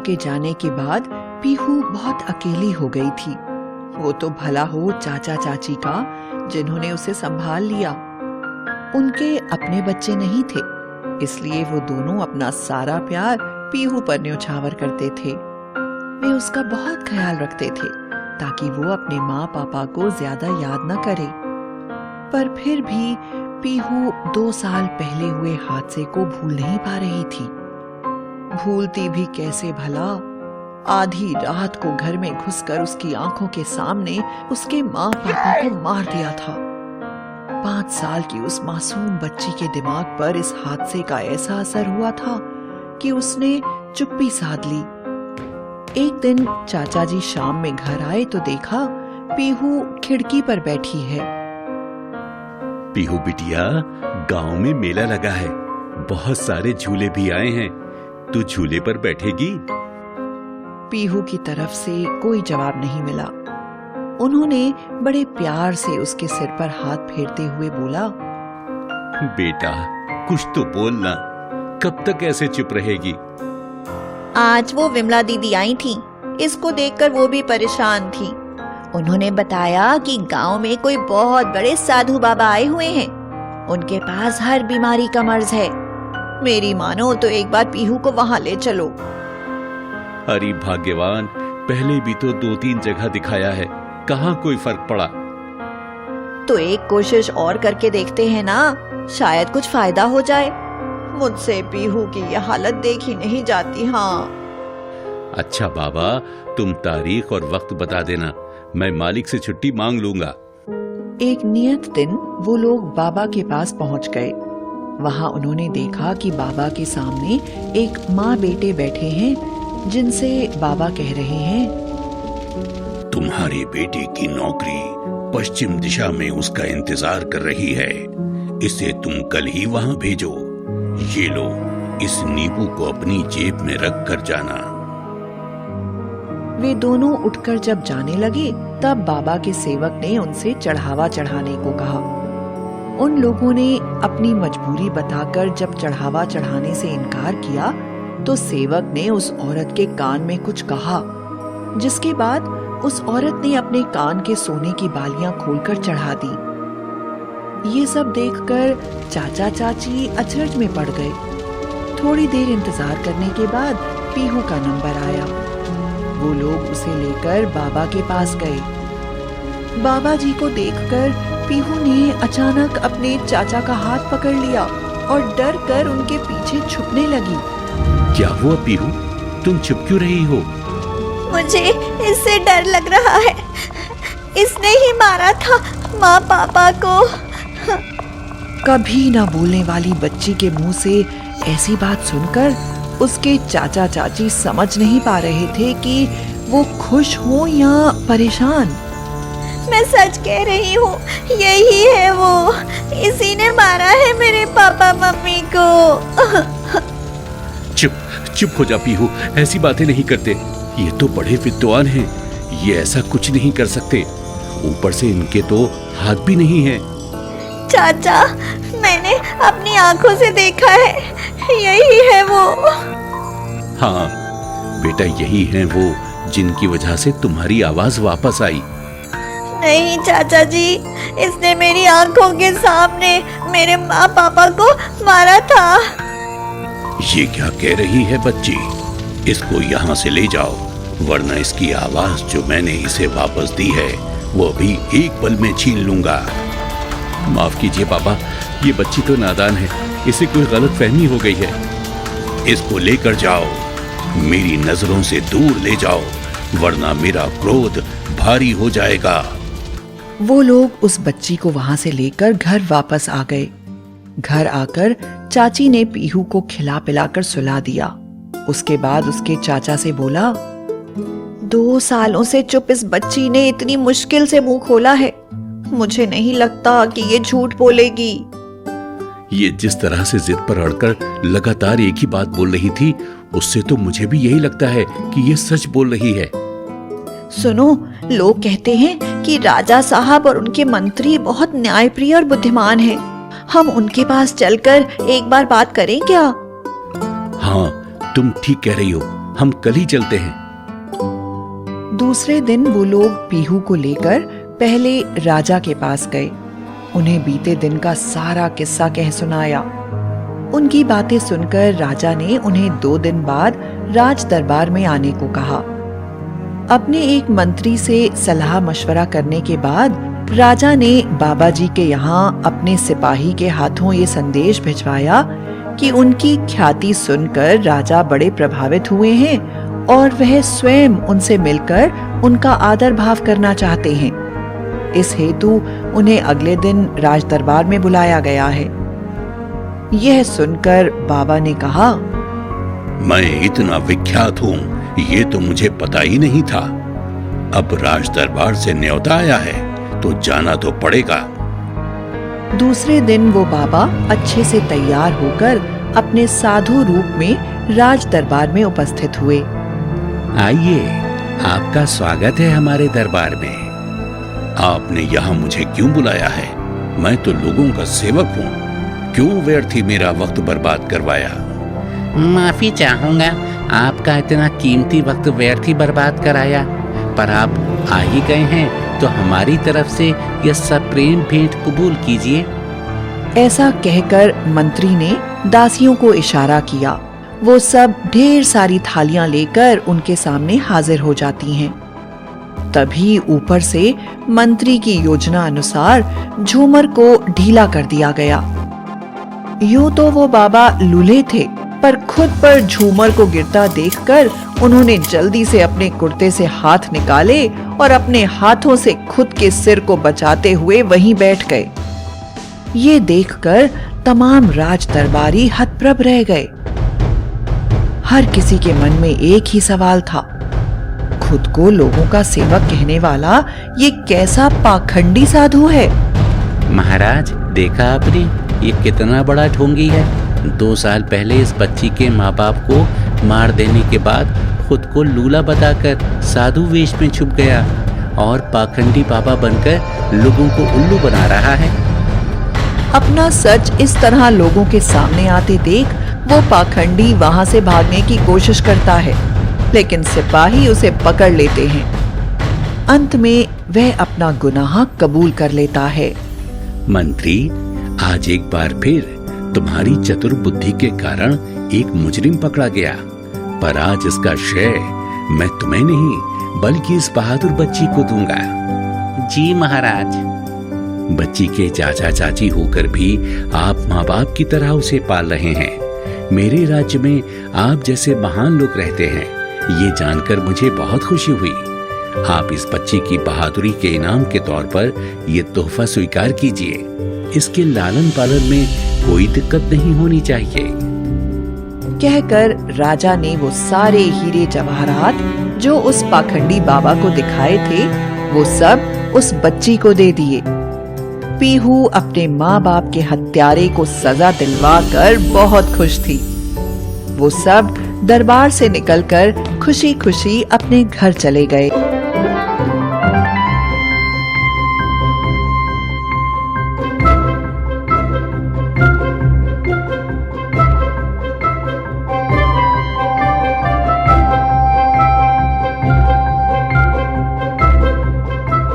के जाने के बाद पीहू बहुत अकेली हो गई थी। वो तो भला हो चाचा चाची का, जिन्होंने उसे संभाल लिया। उनके अपने बच्चे नहीं थे, इसलिए वो दोनों अपना सारा प्यार पीहू पर न्योछावर करते थे। वे उसका बहुत ख्याल रखते थे ताकि वो अपने माँ पापा को ज्यादा याद न करे। पर फिर भी पीहू 2 साल पहले हुए हादसे को भूल नहीं पा रही थी। भूलती भी कैसे भला। आधी रात को घर में घुसकर उसकी आंखों के सामने उसके माँ पापा को मार दिया था। 5 साल की उस मासूम बच्ची के दिमाग पर इस हादसे का ऐसा असर हुआ था कि उसने चुप्पी साध ली। एक दिन चाचा जी शाम में घर आए तो देखा पीहू खिड़की पर बैठी है। पीहू बिटिया, गांव में मेला लगा है, बहुत सारे झूले भी आए हैं, तू झूले पर बैठेगी? पीहू की तरफ से कोई जवाब नहीं मिला। उन्होंने बड़े प्यार से उसके सिर पर हाथ फेरते हुए बोला, बेटा कुछ तो बोलना, कब तक ऐसे चुप रहेगी? आज वो विमला दीदी आई थी, इसको देखकर वो भी परेशान थी। उन्होंने बताया कि गांव में कोई बहुत बड़े साधु बाबा आए हुए हैं, उनके पास हर बीमारी का मर्ज है। मेरी मानो तो एक बार पीहू को वहां ले चलो। अरे भाग्यवान, पहले भी तो 2-3 जगह दिखाया है, कहाँ कोई फर्क पड़ा? तो एक कोशिश और करके देखते हैं ना, शायद कुछ फायदा हो जाए। मुझसे पीहू की यह हालत देखी नहीं जाती। हाँ अच्छा बाबा, तुम तारीख और वक्त बता देना, मैं मालिक से छुट्टी मांग लूंगा। एक नियत दिन वो लोग बाबा के पास पहुंच गए। वहां उन्होंने देखा कि बाबा के सामने एक माँ बेटे बैठे हैं, जिनसे बाबा कह रहे हैं, तुम्हारे बेटे की नौकरी पश्चिम दिशा में उसका इंतजार कर रही है, इसे तुम कल ही वहां भेजो। ये लो, इस नींबू को अपनी जेब में रख कर जाना। वे दोनों उठकर जब जाने लगे तब बाबा के सेवक ने उनसे चढ़ावा चढ़ाने को कहा। उन लोगों ने अपनी मजबूरी बताकर जब चढ़ावा चढ़ाने से इनकार किया तो सेवक ने उस औरत के कान में कुछ कहा, जिसके बाद उस औरत ने अपने कान के सोने की बालियां खोलकर चढ़ा दी। ये सब देखकर चाचा चाची अचरज में पड़ गए। थोड़ी देर इंतजार करने के बाद पीहू का नंबर आया। वो लोग उसे लेकर बाबा के पास गए। बाबा जी को देखकर पीहू ने अचानक अपने चाचा का हाथ पकड़ लिया और डर कर उनके पीछे छुपने लगी। क्या हुआ पीहू, तुम छुप क्यों रही हो? मुझे इससे डर लग रहा है, इसने ही मारा था माँ पापा को। कभी ना बोलने वाली बच्ची के मुंह से ऐसी बात सुनकर उसके चाचा चाची समझ नहीं पा रहे थे कि वो खुश हो या परेशान। मैं सच कह रही हूँ, यही है वो, इसी ने मारा है मेरे पापा मम्मी को। चुप हो जा पीहू, ऐसी बातें नहीं करते, ये तो बड़े विद्वान हैं, ये ऐसा कुछ नहीं कर सकते, ऊपर से इनके तो हाथ भी नहीं है। चाचा, मैंने अपनी आंखों से देखा है, यही है वो। हाँ बेटा, यही है वो जिनकी वजह से तुम्हारी आवाज वापस आई। नहीं चाचा जी, इसने मेरी आंखों के सामने मेरे माँ पापा को मारा था। ये क्या कह रही है बच्ची? इसको यहाँ से ले जाओ, वरना इसकी आवाज जो मैंने इसे वापस दी है वो भी एक पल में छीन लूंगा। माफ कीजिए बाबा, ये बच्ची तो नादान है, इसे कोई गलत फहमी हो गई है। इसको लेकर जाओ, मेरी नजरों से दूर ले जाओ, वरना मेरा क्रोध भारी हो जाएगा। वो लोग उस बच्ची को वहां से लेकर घर वापस आ गए। घर आकर चाची ने पीहू को खिला पिलाकर सुला दिया। उसके बाद उसके चाचा से बोला, 2 सालों से चुप इस बच्ची ने इतनी मुश्किल से मुंह खोला है, मुझे नहीं लगता कि ये झूठ बोलेगी। ये जिस तरह से जिद पर अड़कर लगातार एक ही बात बोल रही थी, उससे तो मुझे भी यही लगता है कि ये सच बोल रही है। सुनो, लोग कहते हैं कि राजा साहब और उनके मंत्री बहुत न्यायप्रिय और बुद्धिमान हैं। हम उनके पास चलकर एक बार बात करें क्या? हाँ, तुम ठीक कह रही हो, हम कल ही चलते हैं। दूसरे दिन वो लोग पीहू को लेकर पहले राजा के पास गए। उन्हें बीते दिन का सारा किस्सा कह सुनाया। उनकी बातें सुनकर राजा ने उन्हें 2 दिन बाद राज दरबार में आने को कहा। अपने एक मंत्री से सलाह मशवरा करने के बाद राजा ने बाबा जी के यहाँ अपने सिपाही के हाथों ये संदेश भिजवाया कि उनकी ख्याति सुनकर राजा बड़े प्रभावित हुए हैं और वह स्वयं उनसे मिलकर उनका आदर भाव करना चाहते हैं। इस हेतु उन्हें अगले दिन राज दरबार में बुलाया गया है। यह सुनकर बाबा ने कहा, मैं इतना विख्यात हूँ ये तो मुझे पता ही नहीं था। अब राज दरबार से न्योता आया है तो जाना तो पड़ेगा। दूसरे दिन वो बाबा अच्छे से तैयार होकर अपने साधु रूप में राज दरबार में उपस्थित हुए। आइए, आपका स्वागत है हमारे दरबार में। आपने यहाँ मुझे क्यों बुलाया है? मैं तो लोगों का सेवक हूँ। क्यों व्यर्थ ही मेरा वक्त बर्बाद करवाया? माफी चाहूंगा, आपका इतना कीमती वक्त व्यर्थ ही बर्बाद कराया, पर आप आ ही गए हैं तो हमारी तरफ से यह सब प्रेम भेंट कबूल कीजिए। ऐसा कहकर मंत्री ने दासियों को इशारा किया। वो सब ढेर सारी थालियां लेकर उनके सामने हाजिर हो जाती हैं। तभी ऊपर से मंत्री की योजना अनुसार झूमर को ढीला कर दिया गया। यूं तो वो बाबा लूल्हे थे, पर खुद पर झूमर को गिरता देखकर उन्होंने जल्दी से अपने कुर्ते से हाथ निकाले और अपने हाथों से खुद के सिर को बचाते हुए वहीं बैठ गए। ये देखकर तमाम राज दरबारी हतप्रभ रह गए। हर किसी के मन में एक ही सवाल था, खुद को लोगों का सेवक कहने वाला ये कैसा पाखंडी साधु है? महाराज, देखा आपने, ये कितना बड़ा ढोंगी है। 2 साल पहले इस बच्ची के माँ बाप को मार देने के बाद खुद को लूला बताकर साधु वेश में छुप गया और पाखंडी बाबा बनकर लोगों को उल्लू बना रहा है। अपना सच इस तरह लोगों के सामने आते देख वो पाखंडी वहां से भागने की कोशिश करता है, लेकिन सिपाही उसे पकड़ लेते हैं। अंत में वह अपना गुनाह कबूल कर लेता है। मंत्री, आज एक बार फिर तुम्हारी चतुर बुद्धि के कारण एक मुजरिम पकड़ा गया, पर आज इसका श्रेय मैं तुम्हें नहीं बल्कि इस बहादुर बच्ची को दूंगा। जी महाराज। बच्ची के चाचा चाची होकर भी आप माँ बाप की तरह उसे पाल रहे हैं। मेरे राज्य में आप जैसे महान लोग रहते हैं, ये जानकर मुझे बहुत खुशी हुई। आप इस बच्ची की बहादुरी के इनाम के तौर पर ये तोहफा स्वीकार कीजिए। इसके लालन पालन में कोई दिक्कत नहीं होनी चाहिए। कहकर राजा ने वो सारे हीरे जवाहरात जो उस पाखंडी बाबा को दिखाए थे, वो सब उस बच्ची को दे दिए। पीहू अपने माँ बाप के हत्यारे को सजा दिलवाकर बहुत खुश थी। वो सब दरबार से निकलकर खुशी खुशी अपने घर चले गए।